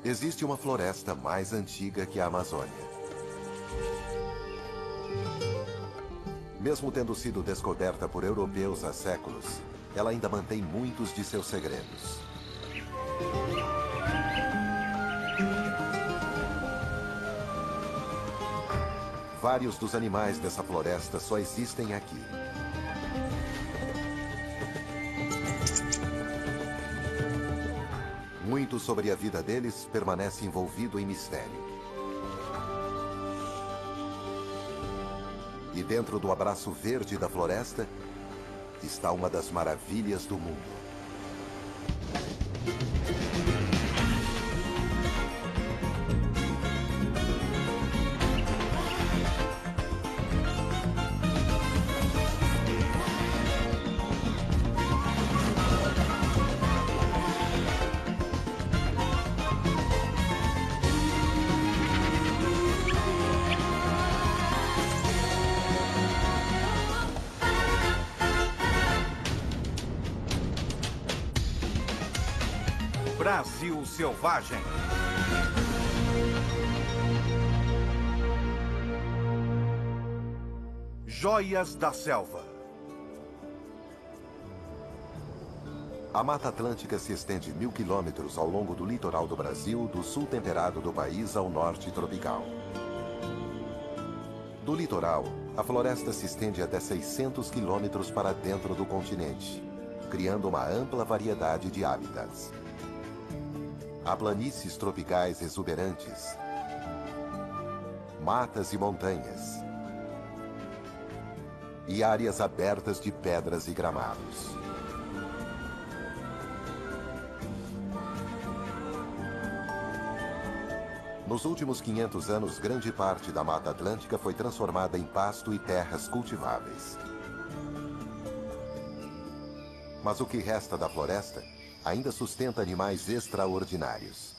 Existe uma floresta mais antiga que a Amazônia. Mesmo tendo sido descoberta por europeus há séculos, ela ainda mantém muitos de seus segredos. Vários dos animais dessa floresta só existem aqui. Muito sobre a vida deles permanece envolvido em mistério. E dentro do abraço verde da floresta está uma das maravilhas do mundo. Brasil Selvagem. Joias da Selva. A Mata Atlântica se estende 1000 quilômetros ao longo do litoral do Brasil, do sul temperado do país ao norte tropical. Do litoral, a floresta se estende até 600 quilômetros para dentro do continente, criando uma ampla variedade de hábitats. Há planícies tropicais exuberantes, matas e montanhas, e áreas abertas de pedras e gramados. Nos últimos 500 anos, grande parte da Mata Atlântica foi transformada em pasto e terras cultiváveis. Mas o que resta da floresta ainda sustenta animais extraordinários.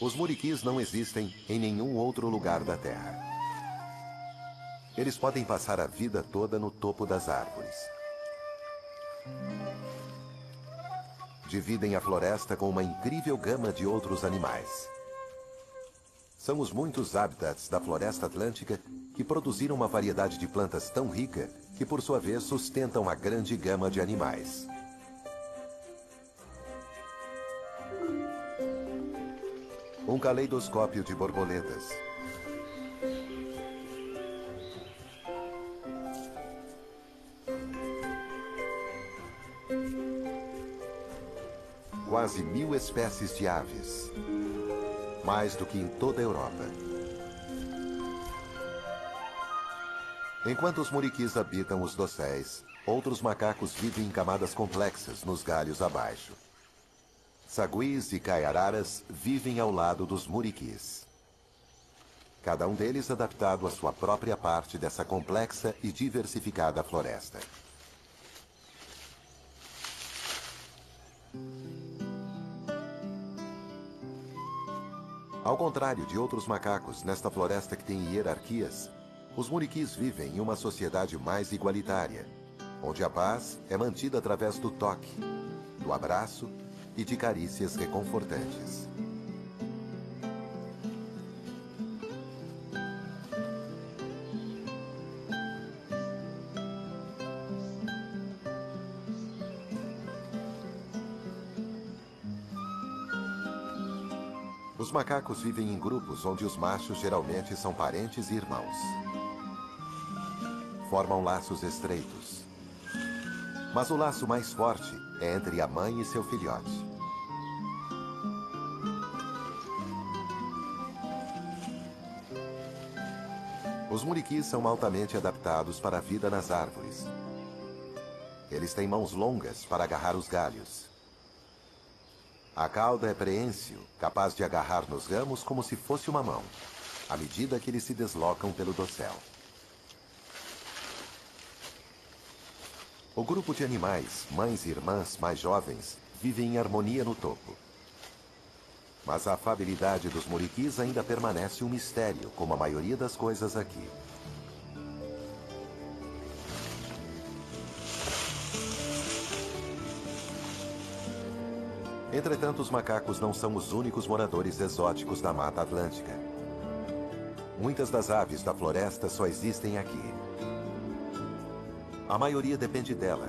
Os muriquis não existem em nenhum outro lugar da Terra. Eles podem passar a vida toda no topo das árvores. Dividem a floresta com uma incrível gama de outros animais. São os muitos hábitats da floresta atlântica que produziram uma variedade de plantas tão rica que, por sua vez, sustentam a grande gama de animais. Um caleidoscópio de borboletas. Quase 1000 espécies de aves. Mais do que em toda a Europa. Enquanto os muriquis habitam os dosséis, outros macacos vivem em camadas complexas nos galhos abaixo. Saguis e caiararas vivem ao lado dos muriquis. Cada um deles adaptado à sua própria parte dessa complexa e diversificada floresta. Ao contrário de outros macacos nesta floresta que tem hierarquias, os muriquis vivem em uma sociedade mais igualitária, onde a paz é mantida através do toque, do abraço e de carícias reconfortantes. Os macacos vivem em grupos onde os machos geralmente são parentes e irmãos. Formam laços estreitos. Mas o laço mais forte é entre a mãe e seu filhote. Os muriquis são altamente adaptados para a vida nas árvores. Eles têm mãos longas para agarrar os galhos. A cauda é preênsil, capaz de agarrar nos ramos como se fosse uma mão, à medida que eles se deslocam pelo dossel. O grupo de animais, mães e irmãs mais jovens, vivem em harmonia no topo. Mas a afabilidade dos muriquis ainda permanece um mistério, como a maioria das coisas aqui. Entretanto, os macacos não são os únicos moradores exóticos da Mata Atlântica. Muitas das aves da floresta só existem aqui. A maioria depende dela,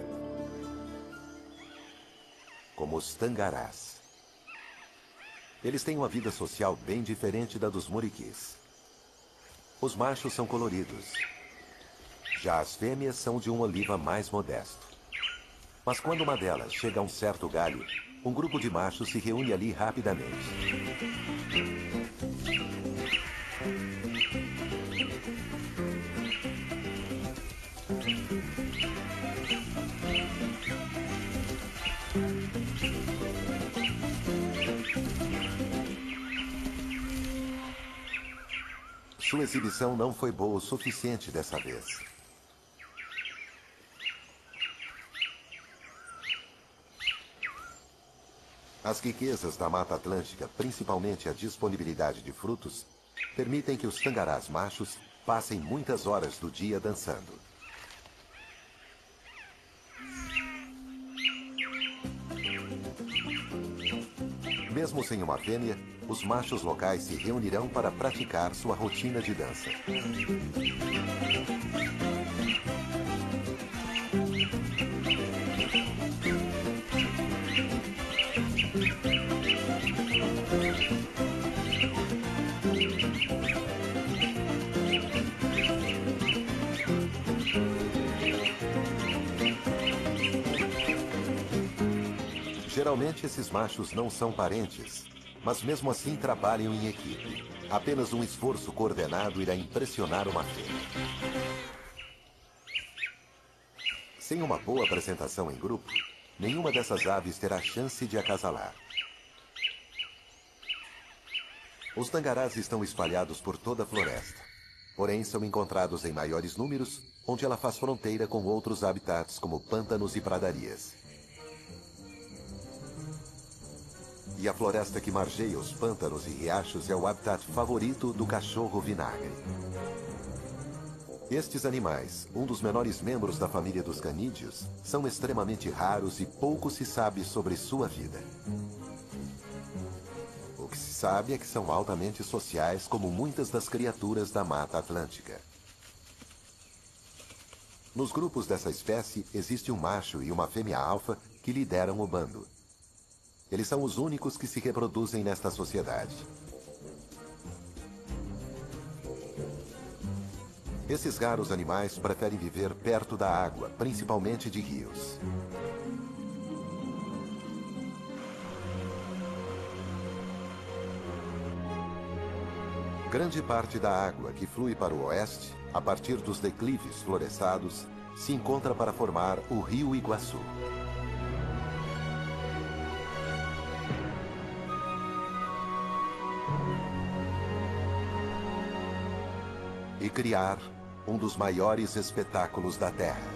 como os tangarás. Eles têm uma vida social bem diferente da dos muriquis. Os machos são coloridos. Já as fêmeas são de um oliva mais modesto. Mas quando uma delas chega a um certo galho, um grupo de machos se reúne ali rapidamente. Sua exibição não foi boa o suficiente dessa vez. As riquezas da Mata Atlântica, principalmente a disponibilidade de frutos, permitem que os tangarás machos passem muitas horas do dia dançando. Mesmo sem uma fêmea, os machos locais se reunirão para praticar sua rotina de dança. Geralmente esses machos não são parentes, mas mesmo assim trabalham em equipe. Apenas um esforço coordenado irá impressionar uma fêmea. Sem uma boa apresentação em grupo, nenhuma dessas aves terá chance de acasalar. Os tangarás estão espalhados por toda a floresta, porém são encontrados em maiores números, onde ela faz fronteira com outros habitats como pântanos e pradarias. E a floresta que margeia os pântanos e riachos é o habitat favorito do cachorro vinagre. Estes animais, um dos menores membros da família dos canídeos, são extremamente raros e pouco se sabe sobre sua vida. O que se sabe é que são altamente sociais, como muitas das criaturas da Mata Atlântica. Nos grupos dessa espécie, existe um macho e uma fêmea alfa que lideram o bando. Eles são os únicos que se reproduzem nesta sociedade. Esses raros animais preferem viver perto da água, principalmente de rios. Grande parte da água que flui para o oeste, a partir dos declives florestados, se encontra para formar o Rio Iguaçu. E criar um dos maiores espetáculos da Terra.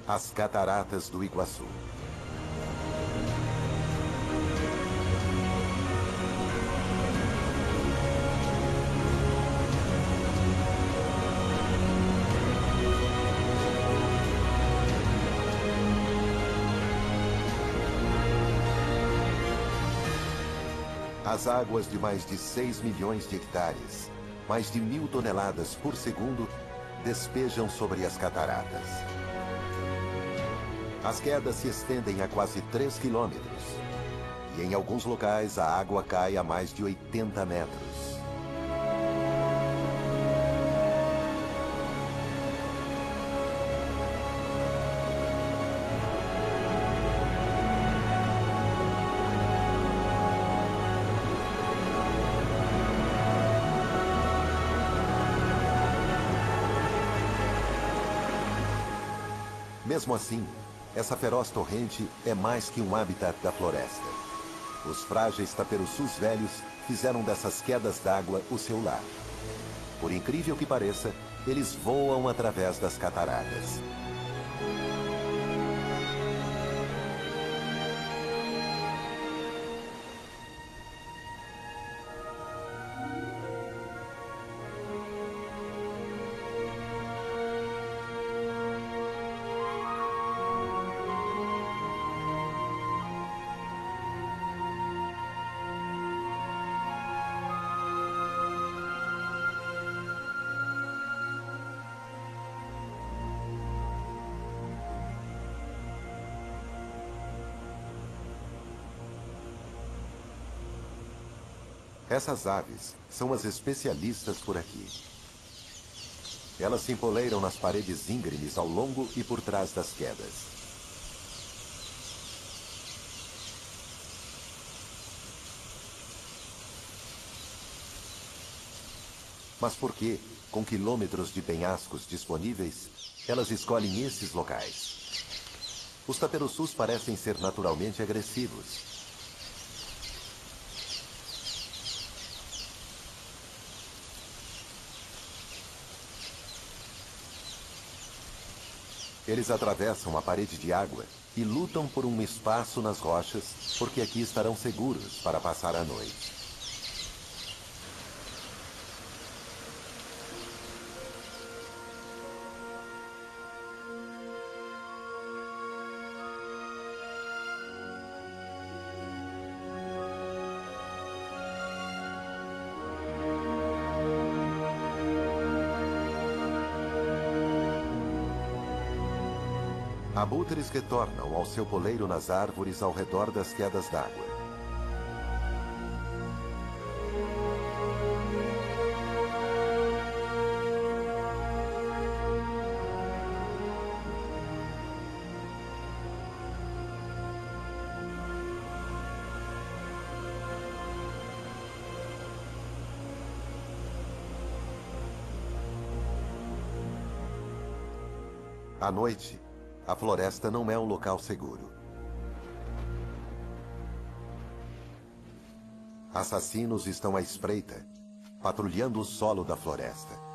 As Cataratas do Iguaçu. As águas de mais de 6 milhões de hectares, mais de 1.000 toneladas por segundo, despejam sobre as cataratas. As quedas se estendem a quase 3 quilômetros. E em alguns locais a água cai a mais de 80 metros. Mesmo assim, essa feroz torrente é mais que um habitat da floresta. Os frágeis taperoçus velhos fizeram dessas quedas d'água o seu lar. Por incrível que pareça, eles voam através das cataratas. Essas aves são as especialistas por aqui. Elas se empoleiram nas paredes íngremes ao longo e por trás das quedas. Mas por que, com quilômetros de penhascos disponíveis, elas escolhem esses locais? Os taperoçus parecem ser naturalmente agressivos. Eles atravessam a parede de água e lutam por um espaço nas rochas, porque aqui estarão seguros para passar a noite. Abutres retornam ao seu poleiro nas árvores ao redor das quedas d'água. À noite, a floresta não é um local seguro. Assassinos estão à espreita, patrulhando o solo da floresta.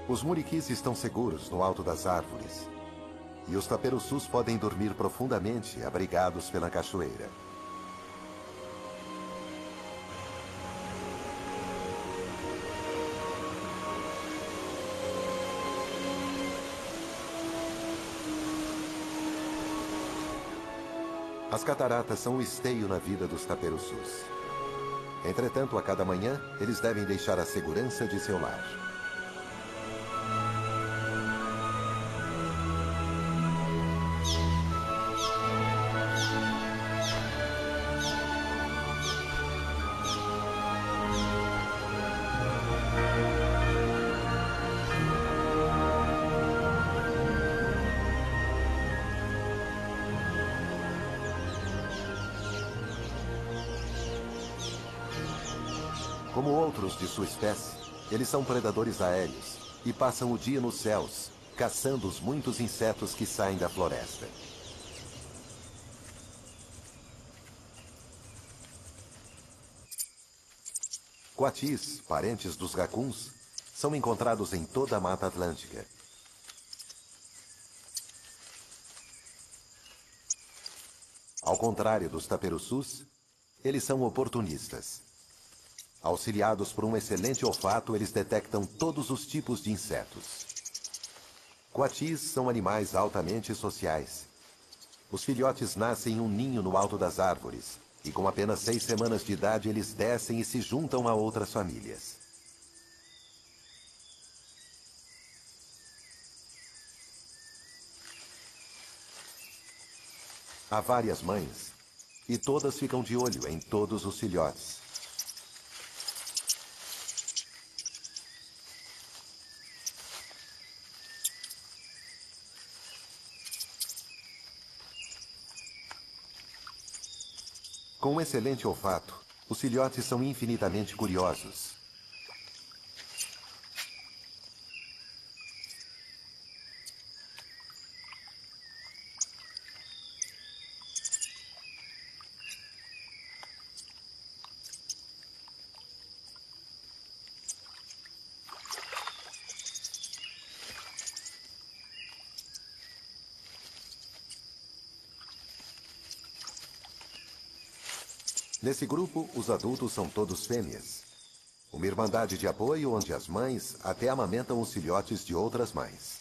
Os muriquis estão seguros no alto das árvores. E os taperoçus podem dormir profundamente, abrigados pela cachoeira. As cataratas são o esteio na vida dos taperoçus. Entretanto, a cada manhã, eles devem deixar a segurança de seu lar. Como outros de sua espécie, eles são predadores aéreos e passam o dia nos céus, caçando os muitos insetos que saem da floresta. Coatis, parentes dos racuns, são encontrados em toda a Mata Atlântica. Ao contrário dos taperoçus, eles são oportunistas. Auxiliados por um excelente olfato, eles detectam todos os tipos de insetos. Coatis são animais altamente sociais. Os filhotes nascem em um ninho no alto das árvores, e com apenas 6 semanas de idade eles descem e se juntam a outras famílias. Há várias mães, e todas ficam de olho em todos os filhotes. Com um excelente olfato, os filhotes são infinitamente curiosos. Nesse grupo, os adultos são todos fêmeas. Uma irmandade de apoio onde as mães até amamentam os filhotes de outras mães.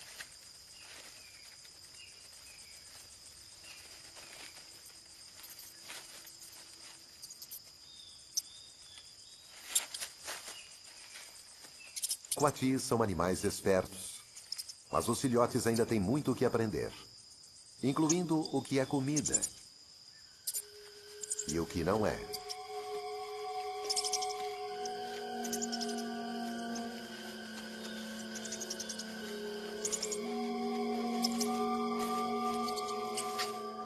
Coatis são animais espertos, mas os filhotes ainda têm muito o que aprender, incluindo o que é comida e o que não é.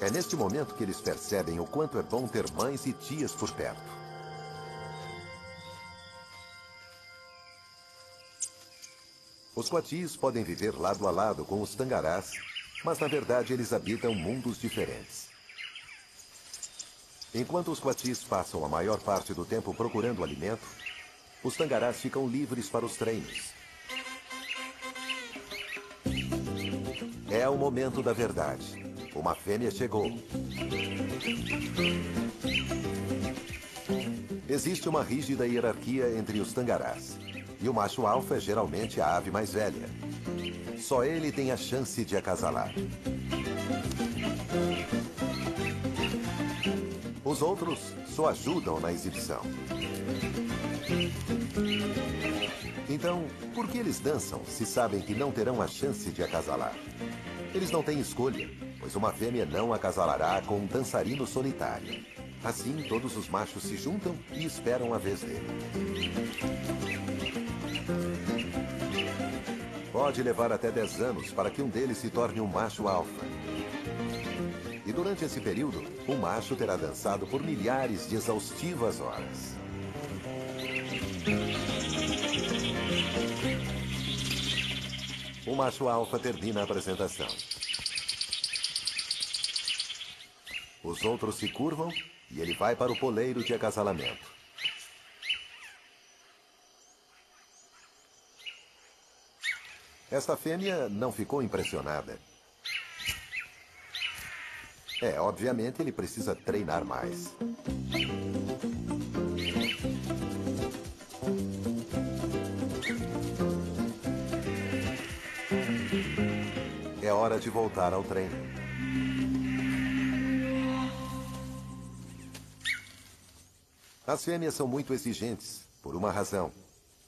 É neste momento que eles percebem o quanto é bom ter mães e tias por perto. Os coatis podem viver lado a lado com os tangarás, mas na verdade eles habitam mundos diferentes. Enquanto os coatis passam a maior parte do tempo procurando alimento, os tangarás ficam livres para os treinos. É o momento da verdade. Uma fêmea chegou. Existe uma rígida hierarquia entre os tangarás. E o macho alfa é geralmente a ave mais velha. Só ele tem a chance de acasalar. Os outros só ajudam na exibição. Então, por que eles dançam se sabem que não terão a chance de acasalar? Eles não têm escolha, pois uma fêmea não acasalará com um dançarino solitário. Assim, todos os machos se juntam e esperam a vez dele. Pode levar até 10 anos para que um deles se torne um macho alfa. E durante esse período, o macho terá dançado por milhares de exaustivas horas. O macho alfa termina a apresentação. Os outros se curvam e ele vai para o poleiro de acasalamento. Esta fêmea não ficou impressionada. Obviamente ele precisa treinar mais. É hora de voltar ao treino. As fêmeas são muito exigentes, por uma razão.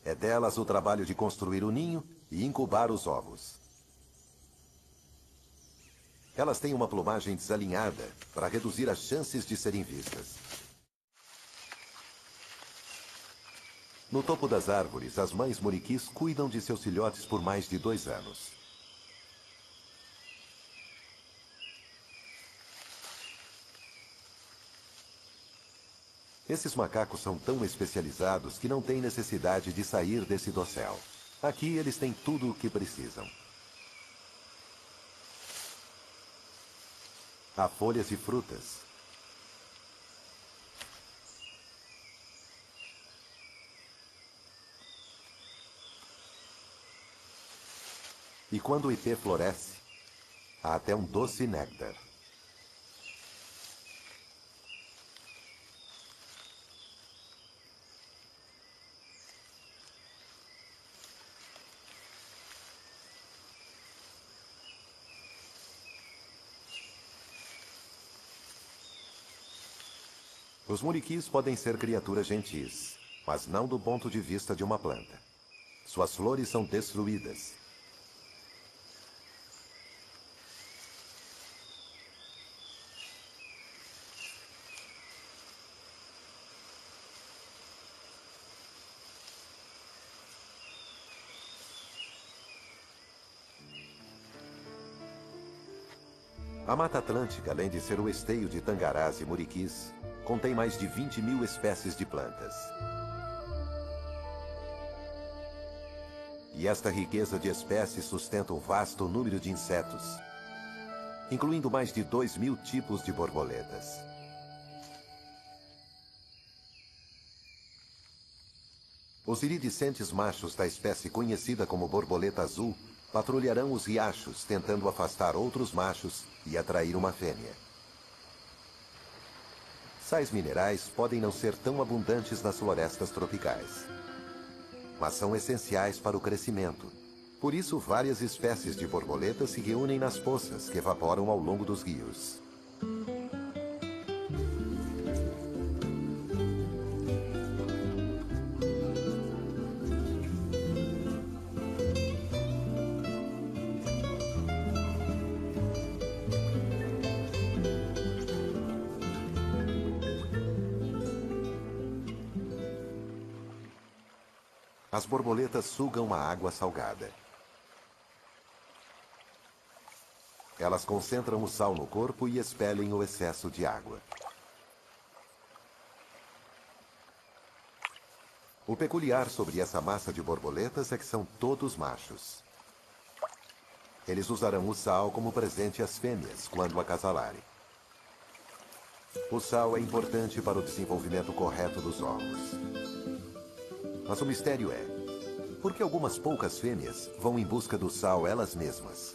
É delas o trabalho de construir o ninho e incubar os ovos. Elas têm uma plumagem desalinhada para reduzir as chances de serem vistas. No topo das árvores, as mães muriquis cuidam de seus filhotes por mais de 2 anos. Esses macacos são tão especializados que não têm necessidade de sair desse dossel. Aqui eles têm tudo o que precisam. Há folhas e frutas. E quando o ipê floresce, há até um doce néctar. Os muriquis podem ser criaturas gentis, mas não do ponto de vista de uma planta. Suas flores são destruídas. A Mata Atlântica, além de ser o esteio de tangarás e muriquis, contém mais de 20.000 espécies de plantas. E esta riqueza de espécies sustenta um vasto número de insetos, incluindo mais de 2.000 tipos de borboletas. Os iridescentes machos da espécie conhecida como borboleta azul patrulharão os riachos, tentando afastar outros machos e atrair uma fêmea. Sais minerais podem não ser tão abundantes nas florestas tropicais, mas são essenciais para o crescimento. Por isso, várias espécies de borboletas se reúnem nas poças que evaporam ao longo dos rios. As borboletas sugam a água salgada. Elas concentram o sal no corpo e expelem o excesso de água. O peculiar sobre essa massa de borboletas é que são todos machos. Eles usarão o sal como presente às fêmeas quando acasalarem. O sal é importante para o desenvolvimento correto dos ovos. Mas o mistério é, por que algumas poucas fêmeas vão em busca do sal elas mesmas?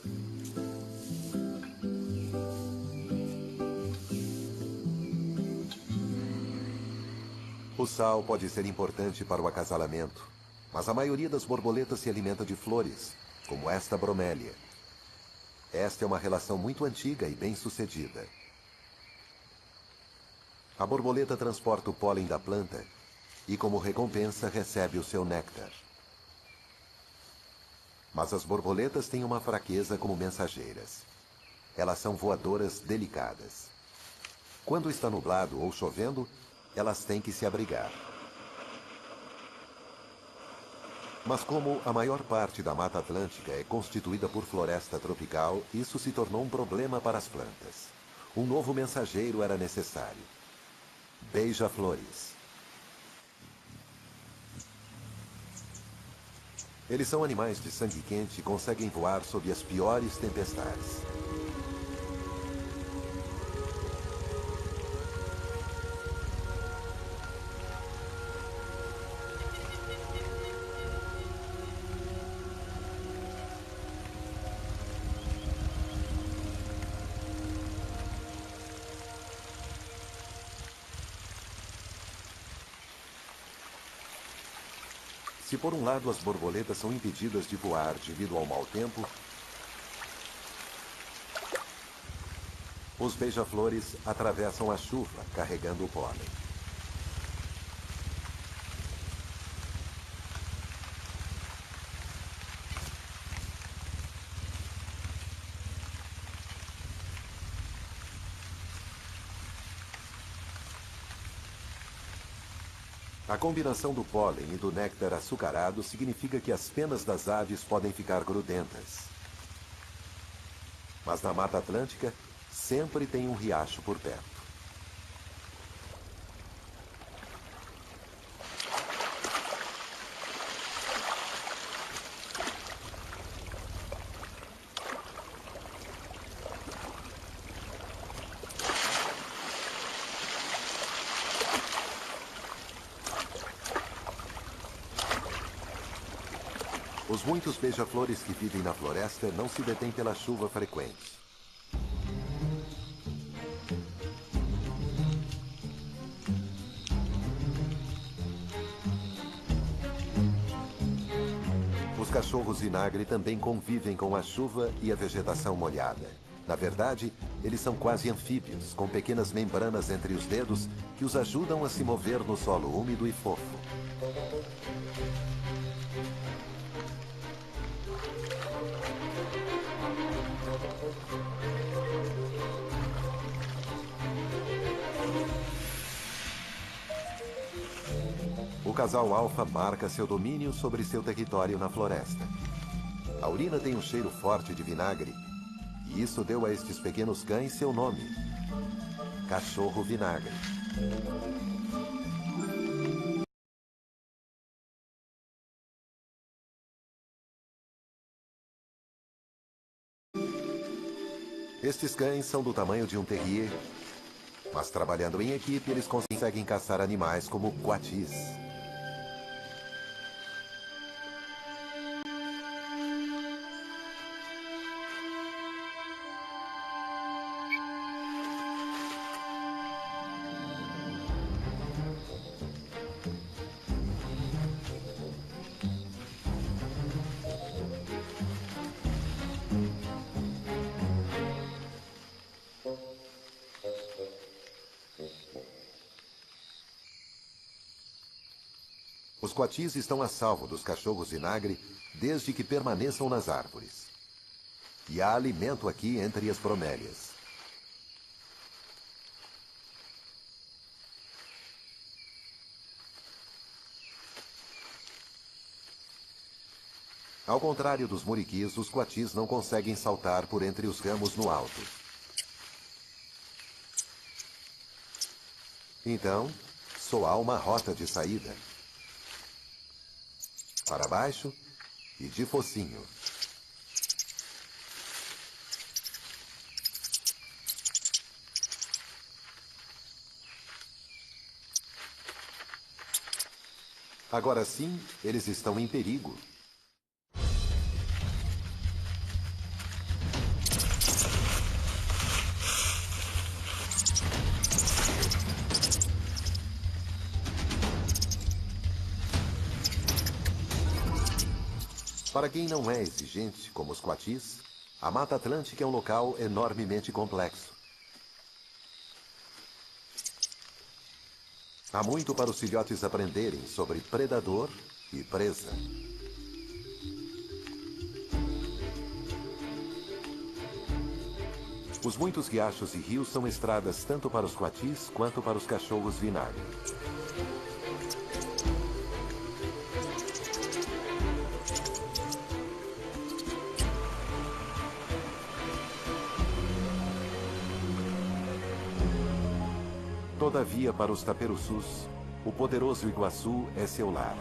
O sal pode ser importante para o acasalamento, mas a maioria das borboletas se alimenta de flores, como esta bromélia. Esta é uma relação muito antiga e bem-sucedida. A borboleta transporta o pólen da planta e, como recompensa, recebe o seu néctar. Mas as borboletas têm uma fraqueza como mensageiras. Elas são voadoras delicadas. Quando está nublado ou chovendo, elas têm que se abrigar. Mas como a maior parte da Mata Atlântica é constituída por floresta tropical, isso se tornou um problema para as plantas. Um novo mensageiro era necessário. Beija-flores. Eles são animais de sangue quente e conseguem voar sob as piores tempestades. Se por um lado as borboletas são impedidas de voar devido ao mau tempo, os beija-flores atravessam a chuva carregando o pólen. A combinação do pólen e do néctar açucarado significa que as penas das aves podem ficar grudentas. Mas na Mata Atlântica, sempre tem um riacho por perto. Os muitos beija-flores que vivem na floresta não se detêm pela chuva frequente. Os cachorros vinagre também convivem com a chuva e a vegetação molhada. Na verdade, eles são quase anfíbios, com pequenas membranas entre os dedos que os ajudam a se mover no solo úmido e fofo. O casal alfa marca seu domínio sobre seu território na floresta. A urina tem um cheiro forte de vinagre, e isso deu a estes pequenos cães seu nome: cachorro vinagre. Estes cães são do tamanho de um terrier, mas trabalhando em equipe eles conseguem caçar animais como coatis. Os coatis estão a salvo dos cachorros vinagre desde que permaneçam nas árvores. E há alimento aqui entre as bromélias. Ao contrário dos muriquis, os coatis não conseguem saltar por entre os ramos no alto. Então, só há uma rota de saída. Para baixo e de focinho. Agora sim, eles estão em perigo. Para quem não é exigente, como os coatis, a Mata Atlântica é um local enormemente complexo. Há muito para os filhotes aprenderem sobre predador e presa. Os muitos riachos e rios são estradas tanto para os coatis quanto para os cachorros vinagre. Todavia, para os taperoçus, o poderoso Iguaçu é seu lar.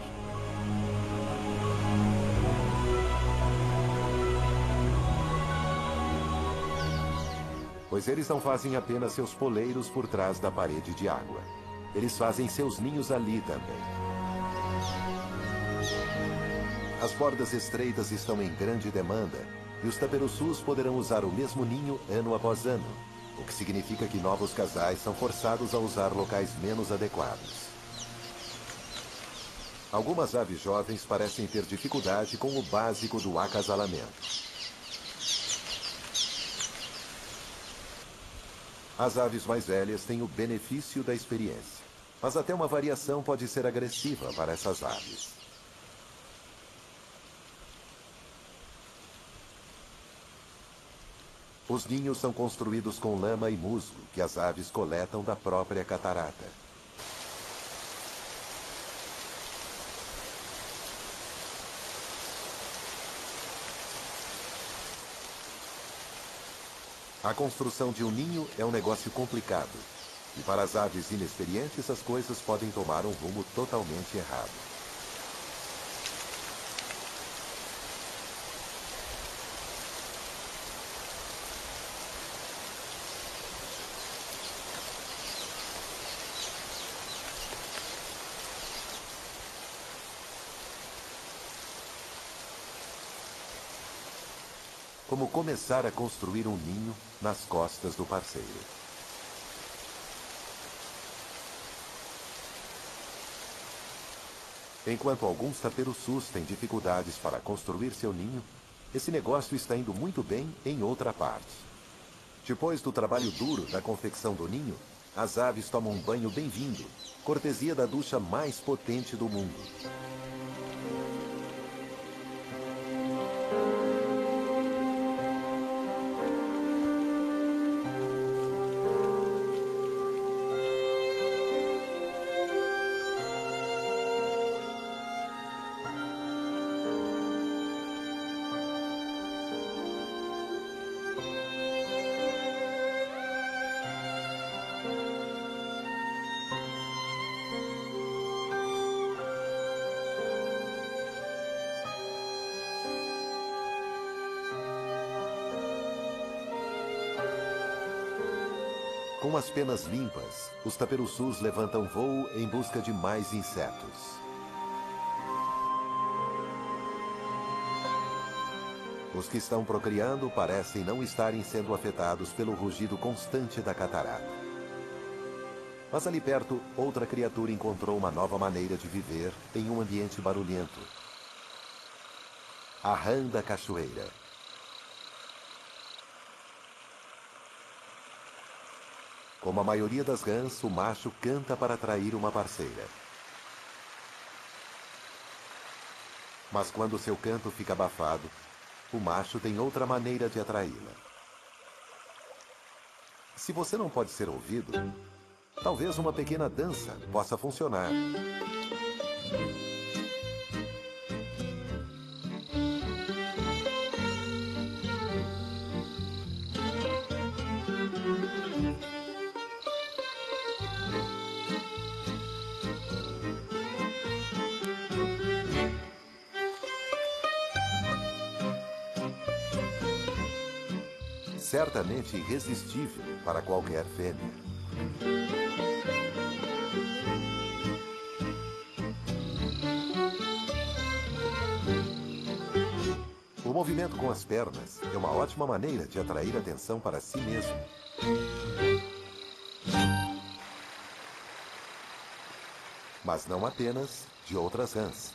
Pois eles não fazem apenas seus poleiros por trás da parede de água. Eles fazem seus ninhos ali também. As bordas estreitas estão em grande demanda, e os taperoçus poderão usar o mesmo ninho ano após ano, o que significa que novos casais são forçados a usar locais menos adequados. Algumas aves jovens parecem ter dificuldade com o básico do acasalamento. As aves mais velhas têm o benefício da experiência, mas até uma variação pode ser agressiva para essas aves. Os ninhos são construídos com lama e musgo que as aves coletam da própria catarata. A construção de um ninho é um negócio complicado, e para as aves inexperientes as coisas podem tomar um rumo totalmente errado. Como começar a construir um ninho nas costas do parceiro. Enquanto alguns taperoçus têm dificuldades para construir seu ninho, esse negócio está indo muito bem em outra parte. Depois do trabalho duro da confecção do ninho, as aves tomam um banho bem-vindo, cortesia da ducha mais potente do mundo. Com as penas limpas, os taperoçus levantam voo em busca de mais insetos. Os que estão procriando parecem não estarem sendo afetados pelo rugido constante da catarata. Mas ali perto, outra criatura encontrou uma nova maneira de viver em um ambiente barulhento. A rã da cachoeira. Como a maioria das rãs, o macho canta para atrair uma parceira. Mas quando seu canto fica abafado, o macho tem outra maneira de atraí-la. Se você não pode ser ouvido, talvez uma pequena dança possa funcionar. certamente irresistível para qualquer fêmea. O movimento com as pernas é uma ótima maneira de atrair atenção para si mesmo. Mas não apenas de outras rãs.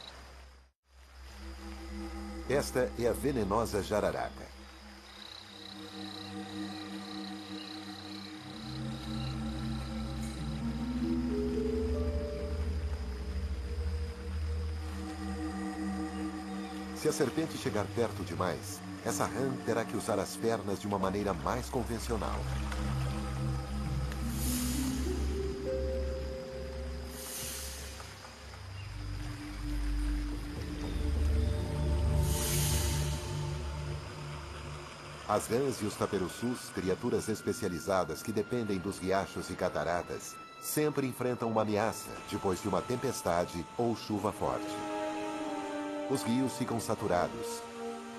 Esta é a venenosa jararaca. Se a serpente chegar perto demais, essa rã terá que usar as pernas de uma maneira mais convencional. As rãs e os taperoçus, criaturas especializadas que dependem dos riachos e cataratas, sempre enfrentam uma ameaça depois de uma tempestade ou chuva forte. Os rios ficam saturados.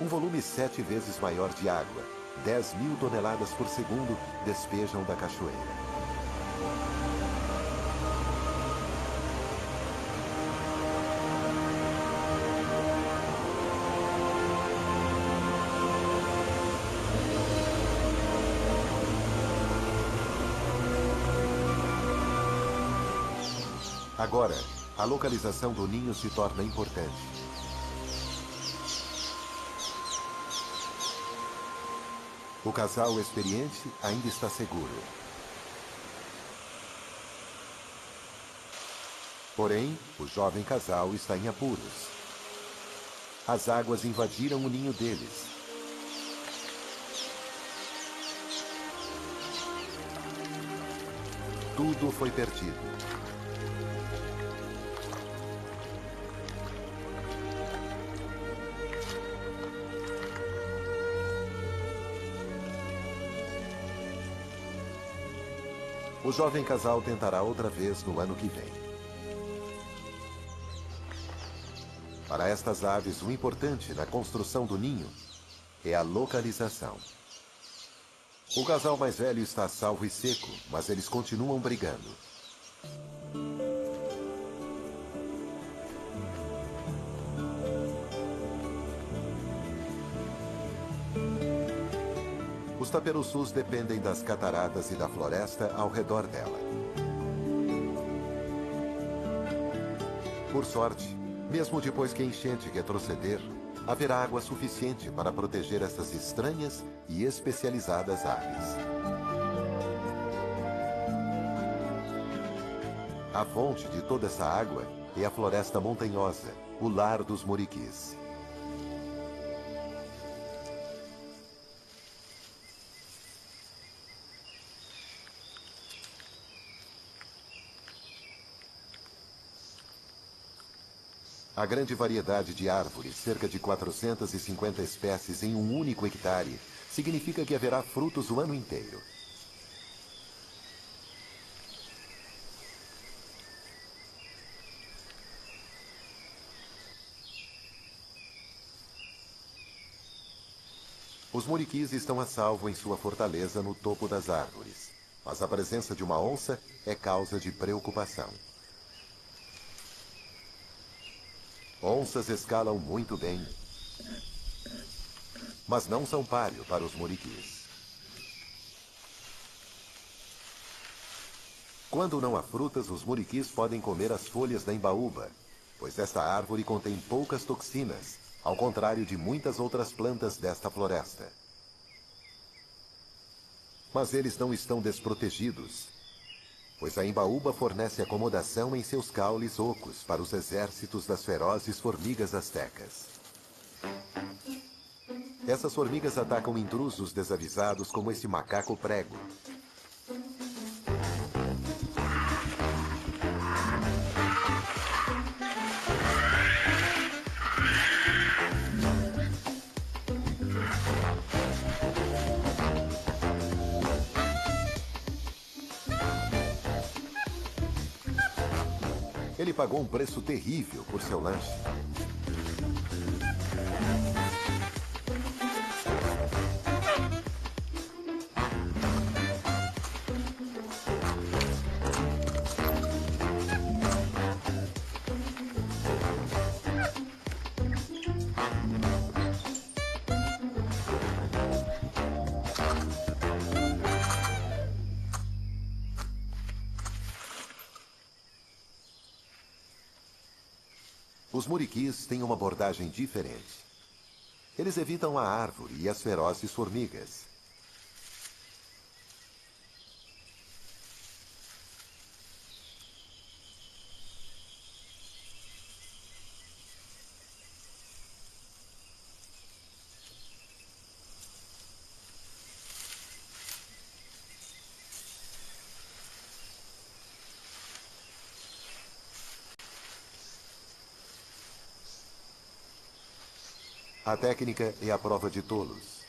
Um volume 7 vezes maior de água, 10.000 toneladas por segundo, despejam da cachoeira. Agora, a localização do ninho se torna importante. O casal experiente ainda está seguro. Porém, o jovem casal está em apuros. As águas invadiram o ninho deles. Tudo foi perdido. O jovem casal tentará outra vez no ano que vem. Para estas aves, o importante na construção do ninho é a localização. O casal mais velho está salvo e seco, mas eles continuam brigando. Os taperoçus dependem das cataratas e da floresta ao redor dela. Por sorte, mesmo depois que a enchente retroceder, haverá água suficiente para proteger essas estranhas e especializadas aves. A fonte de toda essa água é a floresta montanhosa, o lar dos muriquis. A grande variedade de árvores, cerca de 450 espécies em um único hectare, significa que haverá frutos o ano inteiro. Os muriquis estão a salvo em sua fortaleza no topo das árvores, mas a presença de uma onça é causa de preocupação. Onças escalam muito bem, mas não são páreo para os muriquis. Quando não há frutas, os muriquis podem comer as folhas da embaúba, pois esta árvore contém poucas toxinas, ao contrário de muitas outras plantas desta floresta. Mas eles não estão desprotegidos, pois a embaúba fornece acomodação em seus caules ocos para os exércitos das ferozes formigas astecas. Essas formigas atacam intrusos desavisados como esse macaco prego. Ele pagou um preço terrível por seu lanche. Os muriquis têm uma abordagem diferente. Eles evitam a árvore e as ferozes formigas. A técnica é a prova de tolos.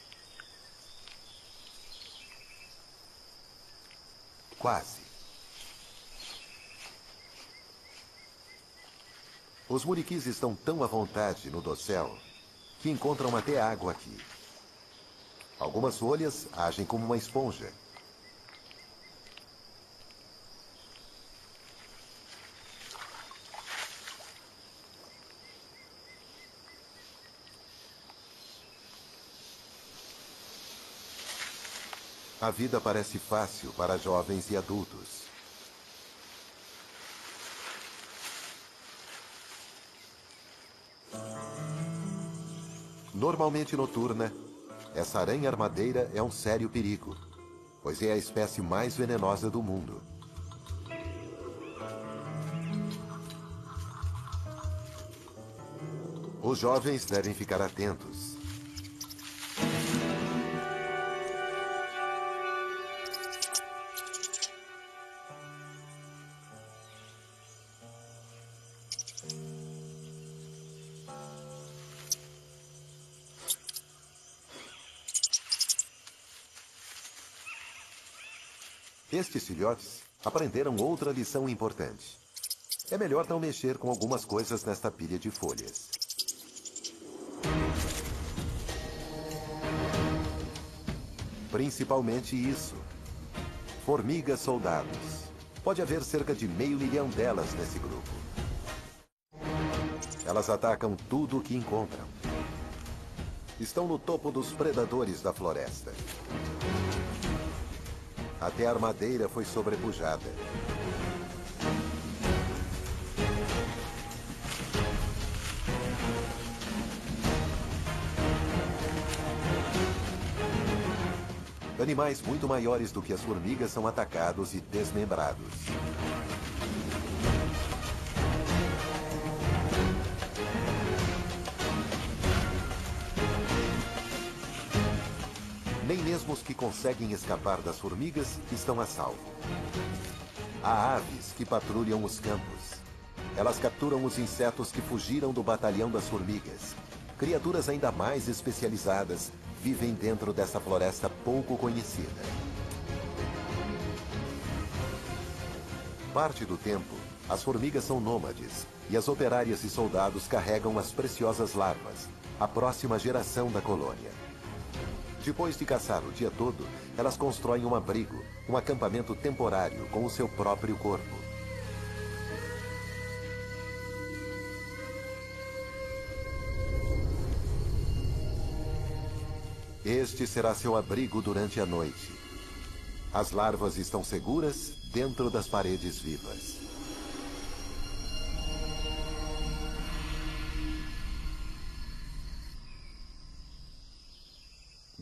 Quase. Os muriquis estão tão à vontade no dossel que encontram até água aqui. Algumas folhas agem como uma esponja. A vida parece fácil para jovens e adultos. Normalmente noturna, essa aranha armadeira é um sério perigo, pois é a espécie mais venenosa do mundo. Os jovens devem ficar atentos. Estes filhotes aprenderam outra lição importante. É melhor não mexer com algumas coisas nesta pilha de folhas. Principalmente isso. Formigas soldados. Pode haver cerca de 500 mil delas nesse grupo. Elas atacam tudo o que encontram. Estão no topo dos predadores da floresta. Até a armadeira foi sobrepujada. Animais muito maiores do que as formigas são atacados e desmembrados. Nem mesmo os que conseguem escapar das formigas estão a salvo. Há aves que patrulham os campos. Elas capturam os insetos que fugiram do batalhão das formigas. Criaturas ainda mais especializadas vivem dentro dessa floresta pouco conhecida. Parte do tempo, as formigas são nômades e as operárias e soldados carregam as preciosas larvas, a próxima geração da colônia. Depois de caçar o dia todo, elas constroem um abrigo, um acampamento temporário com o seu próprio corpo. Este será seu abrigo durante a noite. As larvas estão seguras dentro das paredes vivas.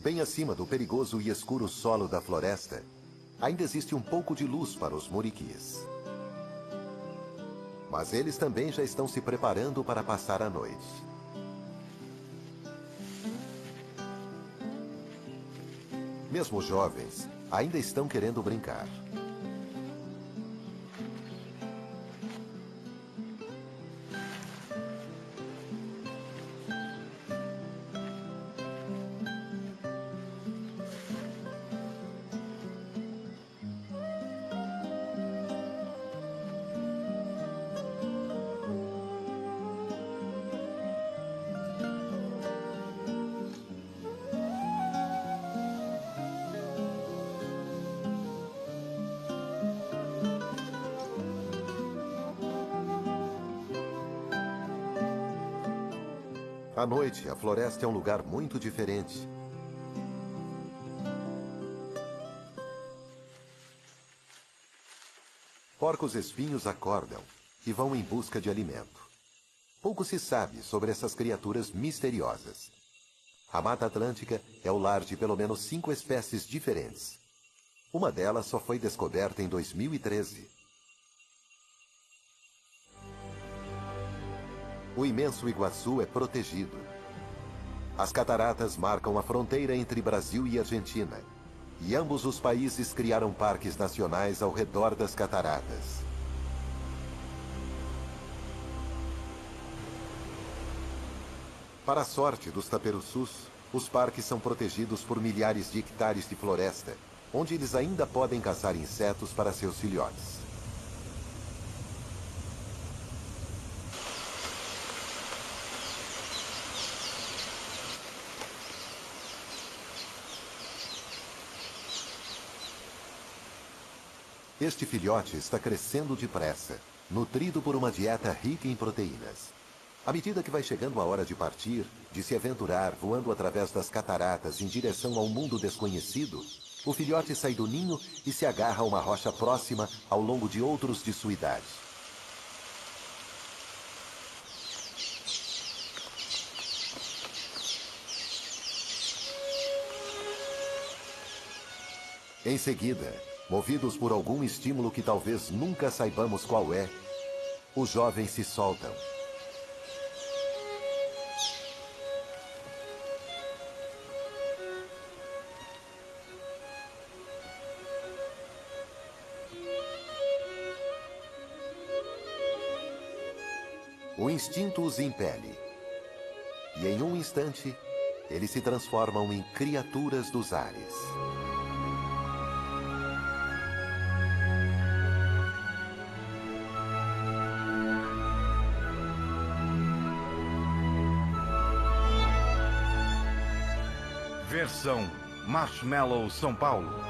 Bem acima do perigoso e escuro solo da floresta, ainda existe um pouco de luz para os muriquis. Mas eles também já estão se preparando para passar a noite. Mesmo os jovens ainda estão querendo brincar. À noite, a floresta é um lugar muito diferente. Porcos espinhos acordam e vão em busca de alimento. Pouco se sabe sobre essas criaturas misteriosas. A Mata Atlântica é o lar de pelo menos 5 espécies diferentes. Uma delas só foi descoberta em 2013. O imenso Iguaçu é protegido. As cataratas marcam a fronteira entre Brasil e Argentina, e ambos os países criaram parques nacionais ao redor das cataratas. Para a sorte dos taperoçus, os parques são protegidos por milhares de hectares de floresta, onde eles ainda podem caçar insetos para seus filhotes. Este filhote está crescendo depressa, nutrido por uma dieta rica em proteínas. À medida que vai chegando a hora de partir, de se aventurar voando através das cataratas em direção ao mundo desconhecido, o filhote sai do ninho e se agarra a uma rocha próxima ao longo de outros de sua idade. Em seguida, movidos por algum estímulo que talvez nunca saibamos qual é, os jovens se soltam. O instinto os impele. E em um instante, eles se transformam em criaturas dos ares. Versão Marshmallow São Paulo.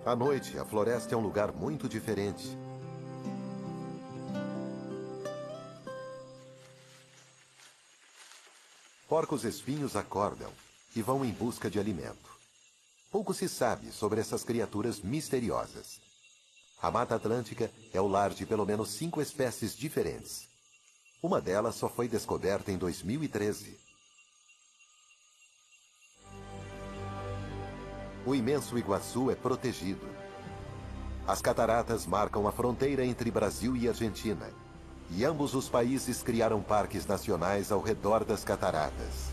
À noite, a floresta é um lugar muito diferente. Porcos-espinhos acordam e vão em busca de alimento. Pouco se sabe sobre essas criaturas misteriosas. A Mata Atlântica é o lar de pelo menos 5 espécies diferentes. Uma delas só foi descoberta em 2013. O imenso Iguaçu é protegido. As cataratas marcam a fronteira entre Brasil e Argentina, e ambos os países criaram parques nacionais ao redor das cataratas.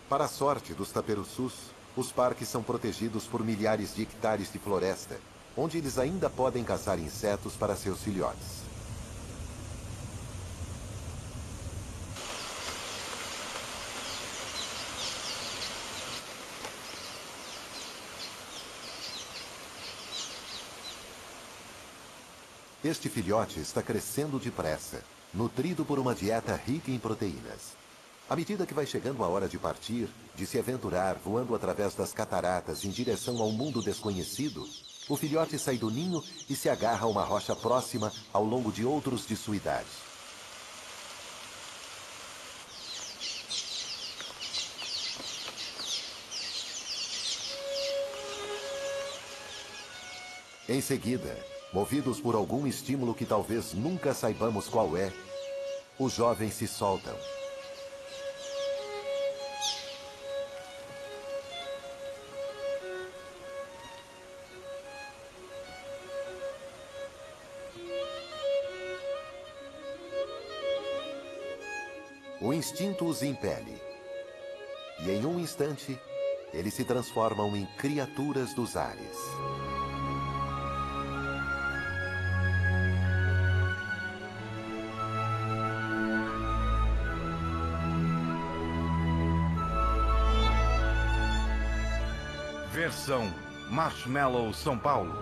Para a sorte dos taperoçus, os parques são protegidos por milhares de hectares de floresta, onde eles ainda podem caçar insetos para seus filhotes. Este filhote está crescendo depressa, nutrido por uma dieta rica em proteínas. À medida que vai chegando a hora de partir, de se aventurar voando através das cataratas em direção ao mundo desconhecido, o filhote sai do ninho e se agarra a uma rocha próxima ao longo de outros de sua idade. Em seguida, movidos por algum estímulo que talvez nunca saibamos qual é, os jovens se soltam. O instinto os impele. E em um instante, eles se transformam em criaturas dos ares. Versão Marshmallow São Paulo.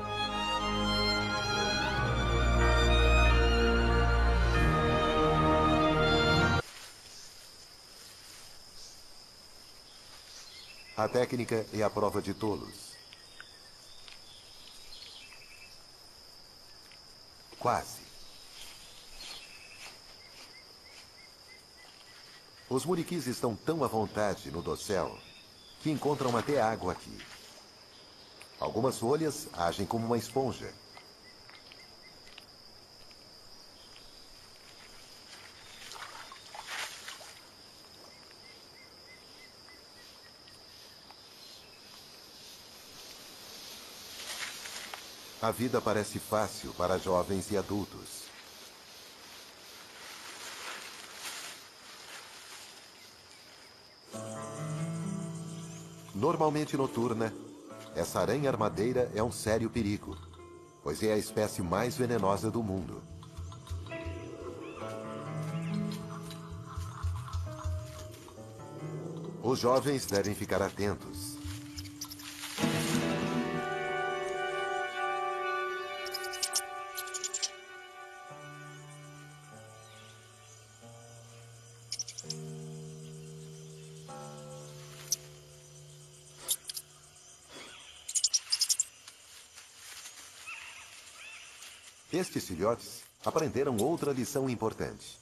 A técnica é a prova de tolos. Quase. Os muriquis estão tão à vontade no dossel que encontram até água aqui. Algumas folhas agem como uma esponja. A vida parece fácil para jovens e adultos. Normalmente noturna, essa aranha armadeira é um sério perigo, pois é a espécie mais venenosa do mundo. Os jovens devem ficar atentos. Estes filhotes aprenderam outra lição importante.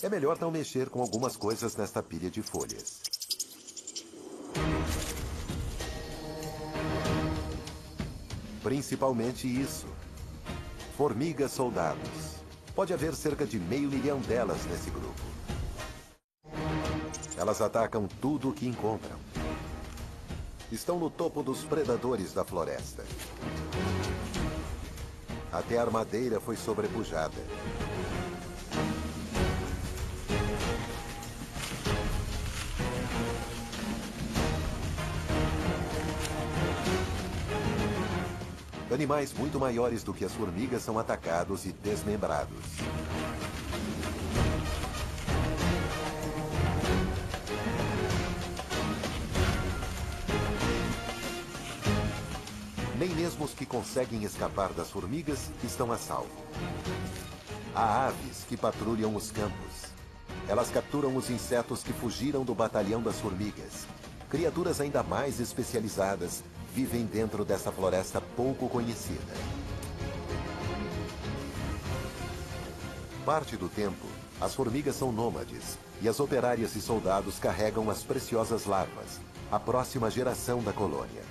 É melhor não mexer com algumas coisas nesta pilha de folhas. Principalmente isso. Formigas soldados. Pode haver cerca de 500 mil delas nesse grupo. Elas atacam tudo o que encontram. Estão no topo dos predadores da floresta. Até a armadeira foi sobrepujada. Animais muito maiores do que as formigas são atacados e desmembrados. Nem mesmo os que conseguem escapar das formigas estão a salvo. Há aves que patrulham os campos. Elas capturam os insetos que fugiram do batalhão das formigas. Criaturas ainda mais especializadas vivem dentro dessa floresta pouco conhecida. Parte do tempo, as formigas são nômades e as operárias e soldados carregam as preciosas larvas, a próxima geração da colônia.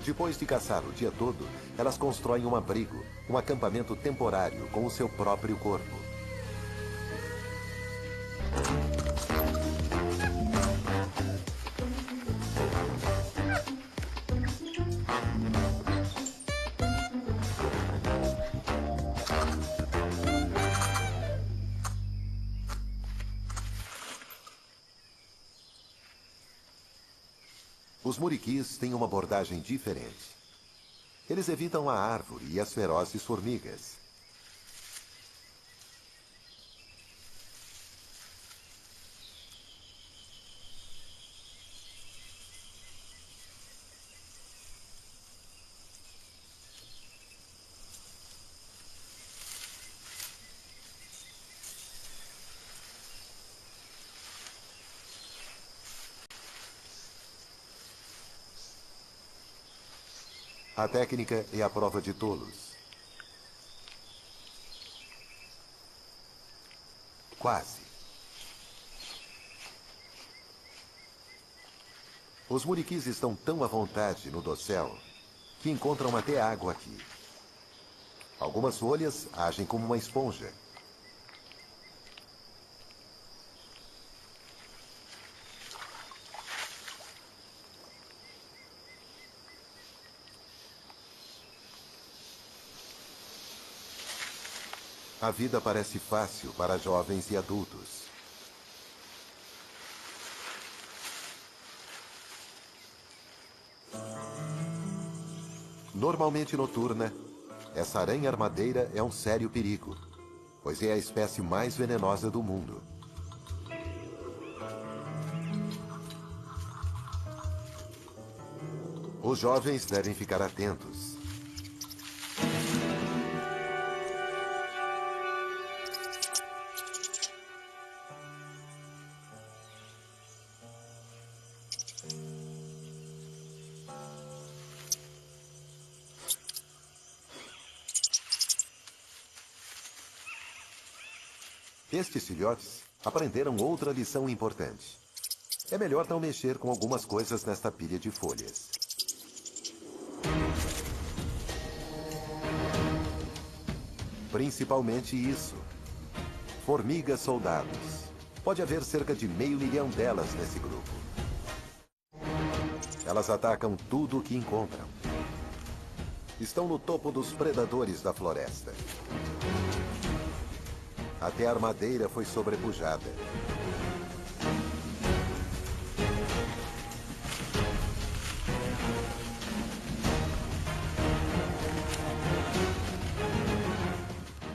Depois de caçar o dia todo, elas constroem um abrigo, um acampamento temporário com o seu próprio corpo. Os muriquis têm uma abordagem diferente. Eles evitam a árvore e as ferozes formigas. A técnica é a prova de tolos. Quase. Os muriquis estão tão à vontade no dossel que encontram até água aqui. Algumas folhas agem como uma esponja. A vida parece fácil para jovens e adultos. Normalmente noturna, essa aranha armadeira é um sério perigo, pois é a espécie mais venenosa do mundo. Os jovens devem ficar atentos. Estes filhotes aprenderam outra lição importante. É melhor não mexer com algumas coisas nesta pilha de folhas. Principalmente isso. Formigas soldados. Pode haver cerca de 500 mil delas nesse grupo. Elas atacam tudo o que encontram. Estão no topo dos predadores da floresta. Até a armadeira foi sobrepujada.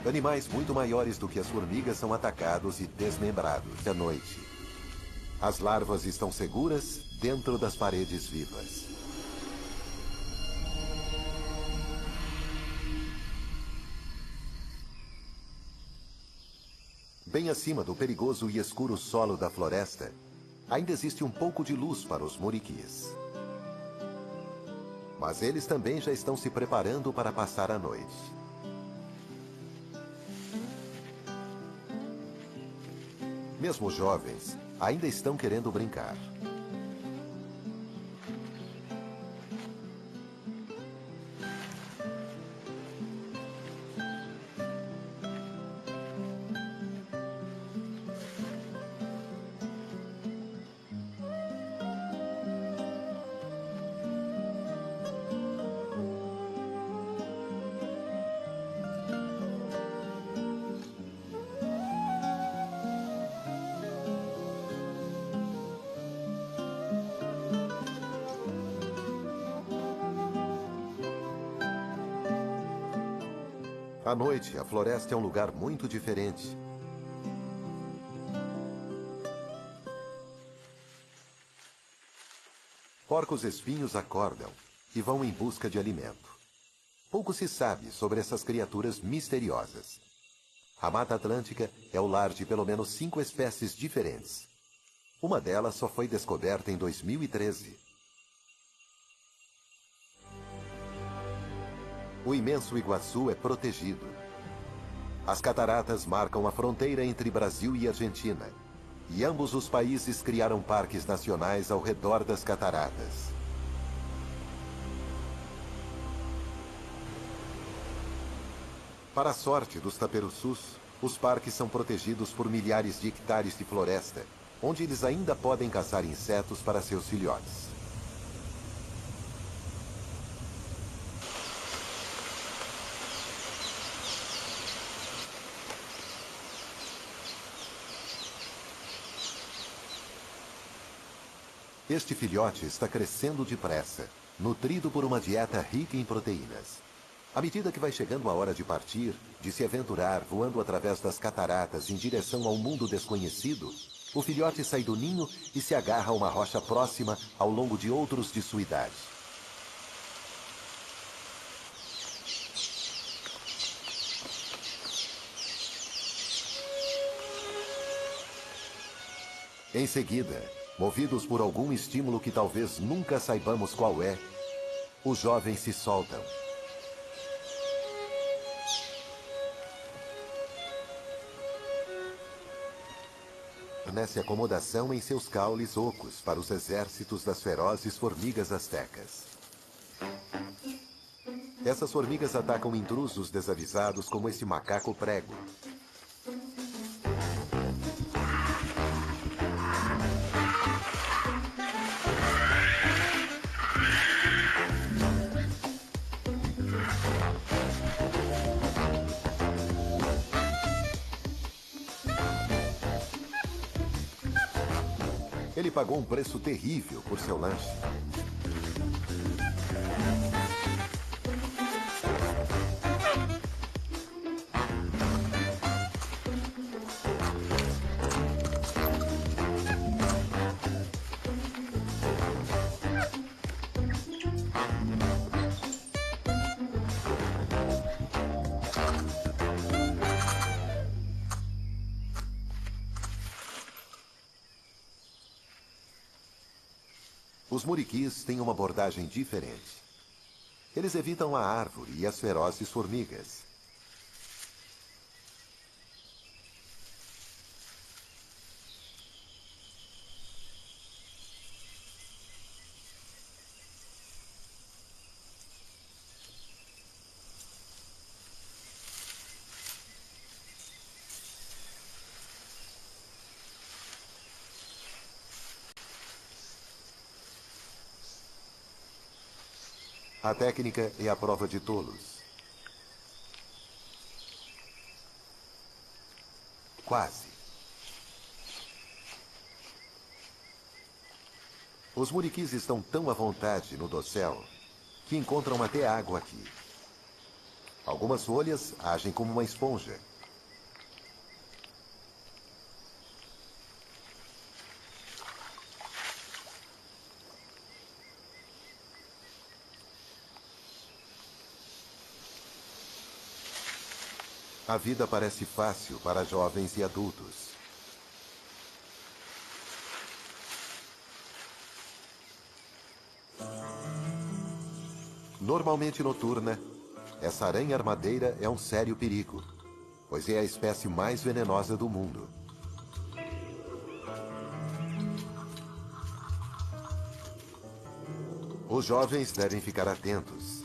Animais muito maiores do que as formigas são atacados e desmembrados à noite. As larvas estão seguras dentro das paredes vivas. Bem acima do perigoso e escuro solo da floresta, ainda existe um pouco de luz para os muriquis. Mas eles também já estão se preparando para passar a noite. Mesmo os jovens ainda estão querendo brincar. À noite, a floresta é um lugar muito diferente. Porcos-espinhos acordam e vão em busca de alimento. Pouco se sabe sobre essas criaturas misteriosas. A Mata Atlântica é o lar de pelo menos 5 espécies diferentes. Uma delas só foi descoberta em 2013. O imenso Iguaçu é protegido. As cataratas marcam a fronteira entre Brasil e Argentina, e ambos os países criaram parques nacionais ao redor das cataratas. Para a sorte dos taperoçus, os parques são protegidos por milhares de hectares de floresta, onde eles ainda podem caçar insetos para seus filhotes. Este filhote está crescendo depressa, nutrido por uma dieta rica em proteínas. À medida que vai chegando a hora de partir, de se aventurar voando através das cataratas em direção ao mundo desconhecido, o filhote sai do ninho e se agarra a uma rocha próxima ao longo de outros de sua idade. Em seguida, movidos por algum estímulo que talvez nunca saibamos qual é, os jovens se soltam. Fornece acomodação em seus caules ocos para os exércitos das ferozes formigas astecas. Essas formigas atacam intrusos desavisados como esse macaco prego. Ele pagou um preço terrível por seu lanche. Os muriquis têm uma abordagem diferente. Eles evitam a árvore e as ferozes formigas. A técnica é a prova de tolos. Quase. Os muriquis estão tão à vontade no dossel que encontram até água aqui. Algumas folhas agem como uma esponja. A vida parece fácil para jovens e adultos. Normalmente noturna, essa aranha armadeira é um sério perigo, pois é a espécie mais venenosa do mundo. Os jovens devem ficar atentos.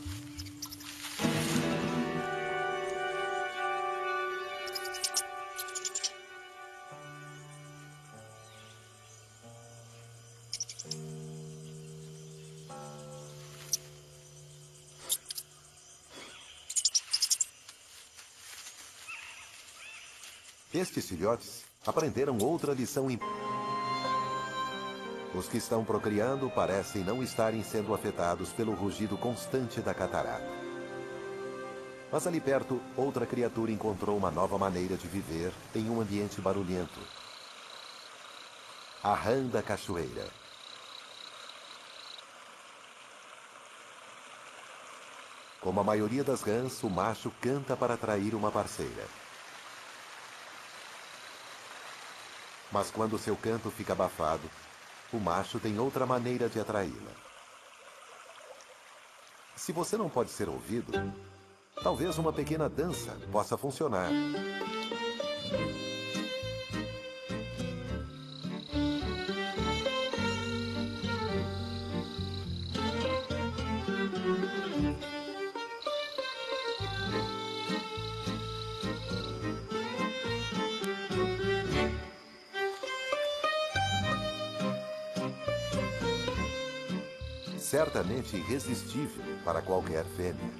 Estes filhotes aprenderam outra lição importante. Os que estão procriando parecem não estarem sendo afetados pelo rugido constante da catarata. Mas ali perto, outra criatura encontrou uma nova maneira de viver em um ambiente barulhento. A rã da cachoeira. Como a maioria das rãs, o macho canta para atrair uma parceira. Mas quando seu canto fica abafado, o macho tem outra maneira de atraí-la. Se você não pode ser ouvido, talvez uma pequena dança possa funcionar. Certamente irresistível para qualquer fêmea.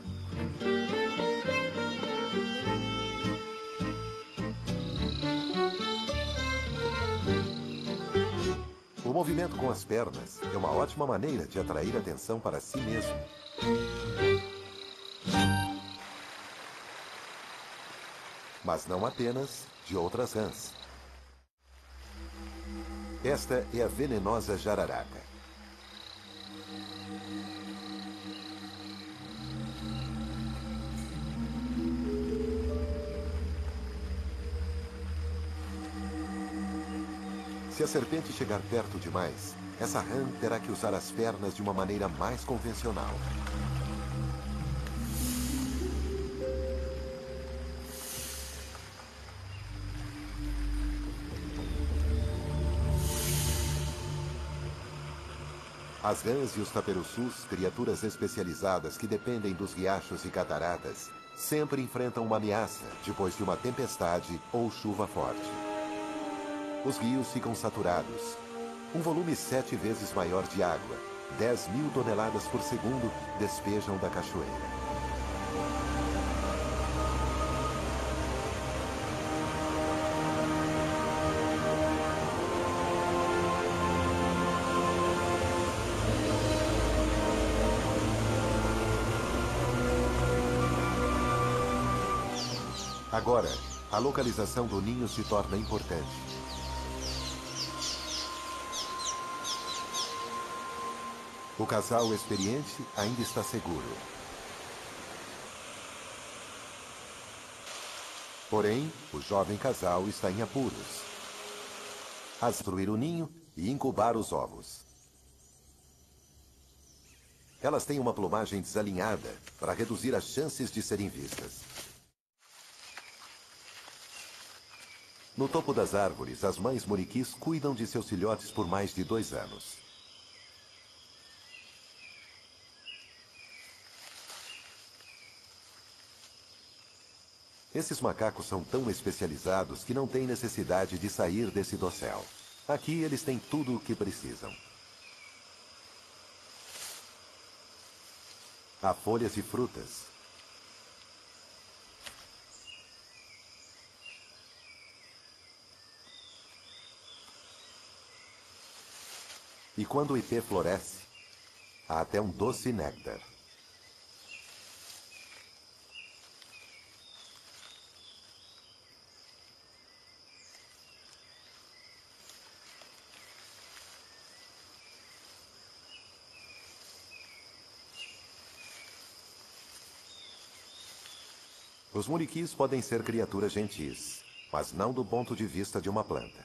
O movimento com as pernas é uma ótima maneira de atrair atenção para si mesmo. Mas não apenas de outras rãs. Esta é a venenosa jararaca. Se a serpente chegar perto demais, essa rã terá que usar as pernas de uma maneira mais convencional. As rãs e os taperoçus, criaturas especializadas que dependem dos riachos e cataratas, sempre enfrentam uma ameaça depois de uma tempestade ou chuva forte. Os rios ficam saturados. Um volume 7 vezes maior de água, 10.000 toneladas por segundo, despejam da cachoeira. Agora, a localização do ninho se torna importante. O casal experiente ainda está seguro. Porém, o jovem casal está em apuros. A destruir o ninho e incubar os ovos. Elas têm uma plumagem desalinhada para reduzir as chances de serem vistas. No topo das árvores, as mães muriquis cuidam de seus filhotes por mais de 2 anos. Esses macacos são tão especializados que não têm necessidade de sair desse dossel. Aqui eles têm tudo o que precisam. Há folhas e frutas. E quando o ipê floresce, há até um doce néctar. Os muriquis podem ser criaturas gentis, mas não do ponto de vista de uma planta.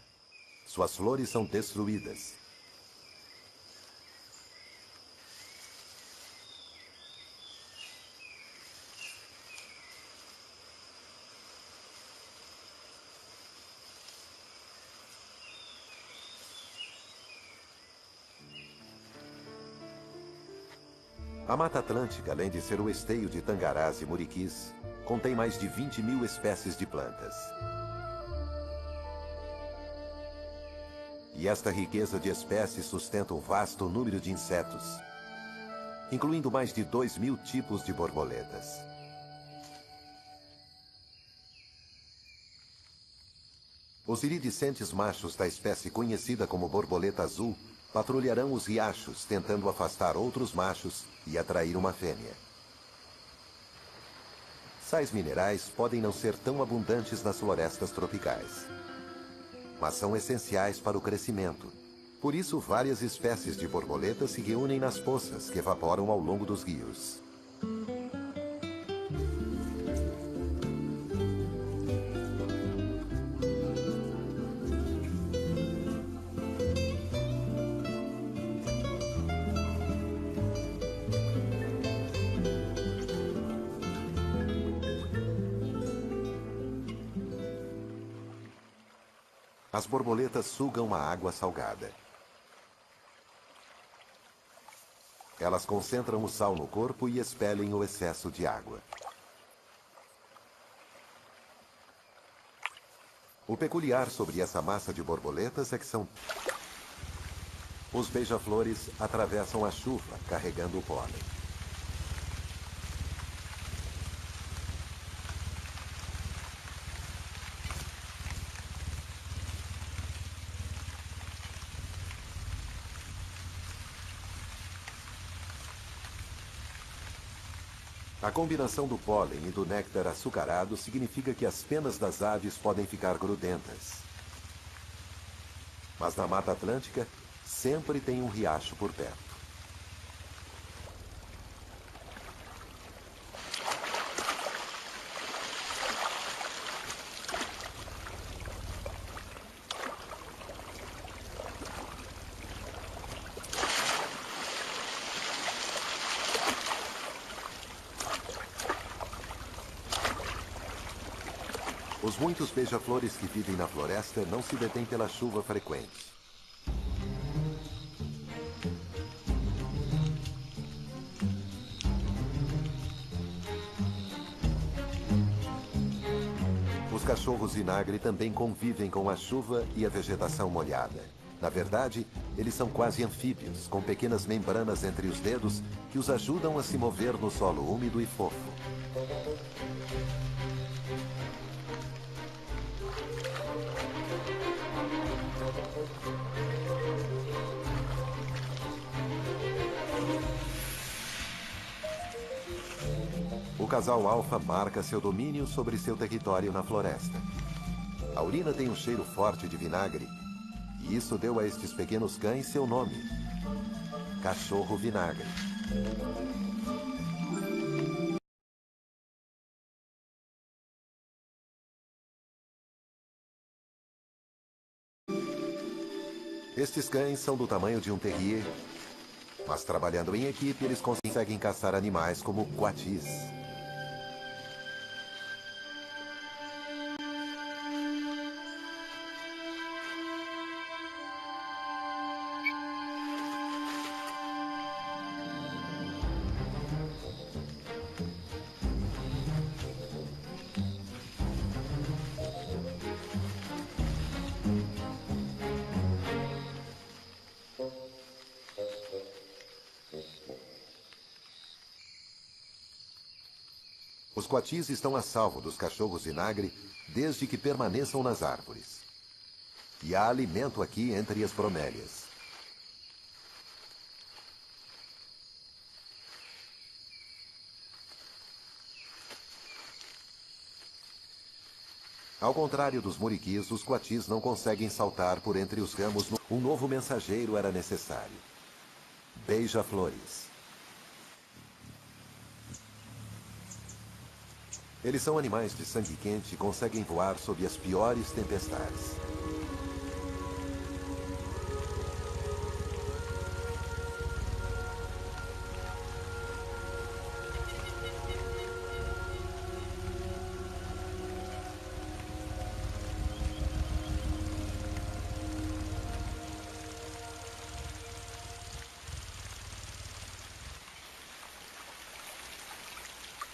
Suas flores são destruídas. A Mata Atlântica, além de ser o esteio de tangarás e muriquis, contém mais de 20.000 espécies de plantas. E esta riqueza de espécies sustenta um vasto número de insetos, incluindo mais de 2.000 tipos de borboletas. Os iridescentes machos da espécie conhecida como borboleta azul patrulharão os riachos, tentando afastar outros machos e atrair uma fêmea. Sais minerais podem não ser tão abundantes nas florestas tropicais, mas são essenciais para o crescimento. Por isso, várias espécies de borboletas se reúnem nas poças que evaporam ao longo dos rios. As borboletas sugam a água salgada. Elas concentram o sal no corpo e expelem o excesso de água. O peculiar sobre essa massa de borboletas é que são... Os beija-flores atravessam a chuva carregando o pólen. A combinação do pólen e do néctar açucarado significa que as penas das aves podem ficar grudentas. Mas na Mata Atlântica, sempre tem um riacho por perto. Os muitos beija-flores que vivem na floresta não se detêm pela chuva frequente. Os cachorros vinagre também convivem com a chuva e a vegetação molhada. Na verdade, eles são quase anfíbios, com pequenas membranas entre os dedos que os ajudam a se mover no solo úmido e fofo. O casal alfa marca seu domínio sobre seu território na floresta. A urina tem um cheiro forte de vinagre, e isso deu a estes pequenos cães seu nome: cachorro vinagre. Estes cães são do tamanho de um terrier Mas trabalhando em equipe, eles conseguem caçar animais como coatis. Os coatis estão a salvo dos cachorros vinagre desde que permaneçam nas árvores. E há alimento aqui entre as bromélias. Ao contrário dos muriquis, os coatis não conseguem saltar por entre os ramos. Um novo mensageiro era necessário. Beija-flores. Eles são animais de sangue quente e conseguem voar sob as piores tempestades.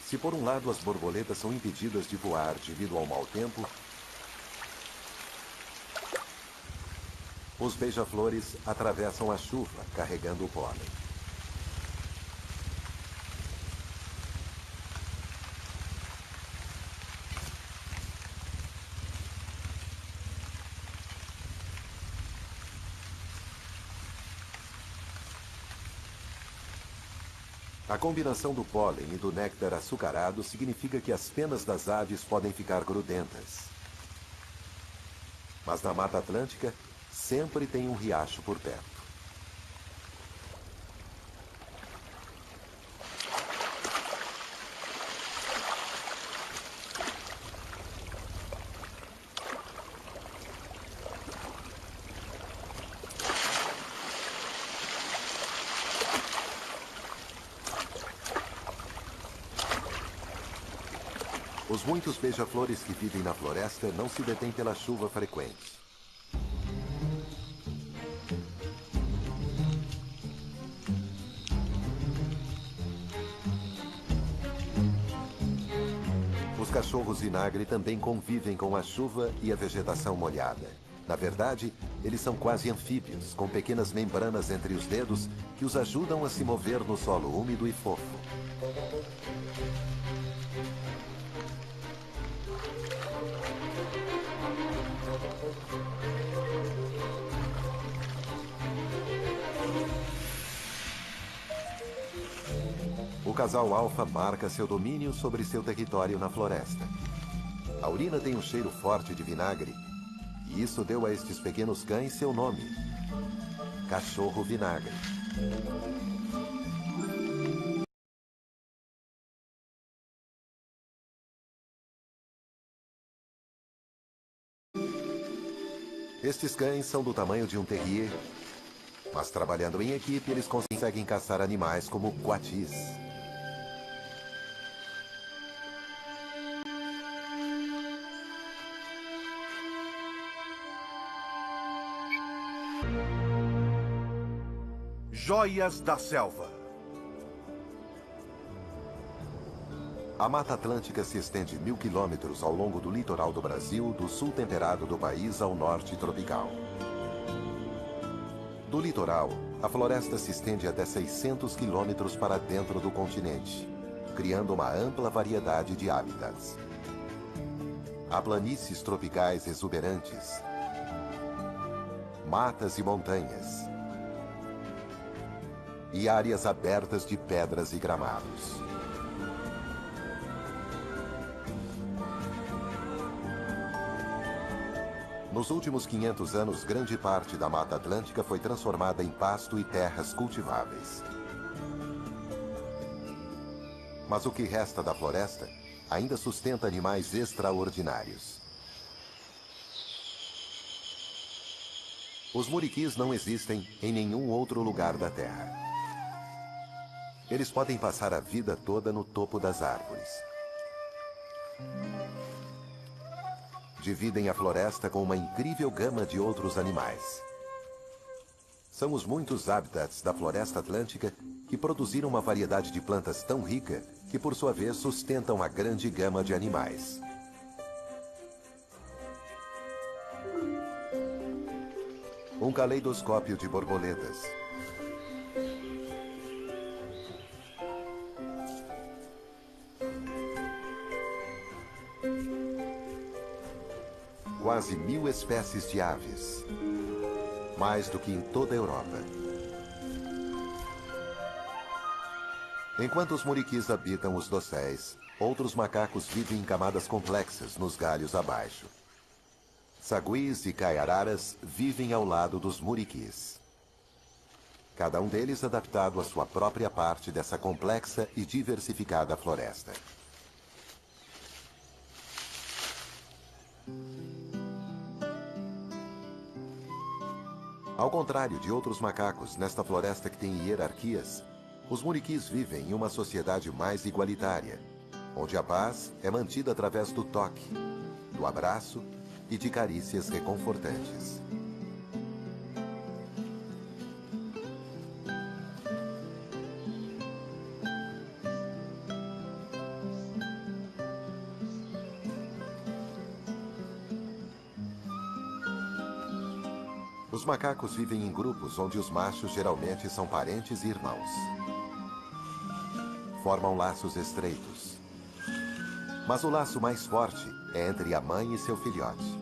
Se por um lado as borboletas são impedidas de voar devido ao mau tempo, os beija-flores atravessam a chuva carregando o pólen. A combinação do pólen e do néctar açucarado significa que as penas das aves podem ficar grudentas. Mas na Mata Atlântica, sempre tem um riacho por perto. Os muitos beija-flores que vivem na floresta não se detêm pela chuva frequente. Os cachorros vinagre também convivem com a chuva e a vegetação molhada. Na verdade, eles são quase anfíbios, com pequenas membranas entre os dedos que os ajudam a se mover no solo úmido e fofo. O casal alfa marca seu domínio sobre seu território na floresta. A urina tem um cheiro forte de vinagre, e isso deu a estes pequenos cães seu nome: cachorro vinagre. Estes cães são do tamanho de um terrier, mas trabalhando em equipe, eles conseguem caçar animais como coatis. Joias da Selva. A Mata Atlântica se estende 1000 quilômetros ao longo do litoral do Brasil, do sul temperado do país ao norte tropical. Do litoral, a floresta se estende até 600 quilômetros para dentro do continente, criando uma ampla variedade de hábitats. Há planícies tropicais exuberantes, matas e montanhas, e áreas abertas de pedras e gramados. Nos últimos 500 anos, grande parte da Mata Atlântica foi transformada em pasto e terras cultiváveis. Mas o que resta da floresta ainda sustenta animais extraordinários. Os muriquis não existem em nenhum outro lugar da Terra. Eles podem passar a vida toda no topo das árvores. Dividem a floresta com uma incrível gama de outros animais. São os muitos habitats da floresta atlântica que produziram uma variedade de plantas tão rica que, por sua vez, sustentam a grande gama de animais. Um caleidoscópio de borboletas. Quase 1000 espécies de aves. Mais do que em toda a Europa. Enquanto os muriquis habitam os dosséis, outros macacos vivem em camadas complexas nos galhos abaixo. Saguis e caiararas vivem ao lado dos muriquis. Cada um deles adaptado à sua própria parte dessa complexa e diversificada floresta. Ao contrário de outros macacos nesta floresta que tem hierarquias, os muriquis vivem em uma sociedade mais igualitária, onde a paz é mantida através do toque, do abraço e de carícias reconfortantes. Os macacos vivem em grupos onde os machos geralmente são parentes e irmãos. Formam laços estreitos. Mas o laço mais forte é entre a mãe e seu filhote.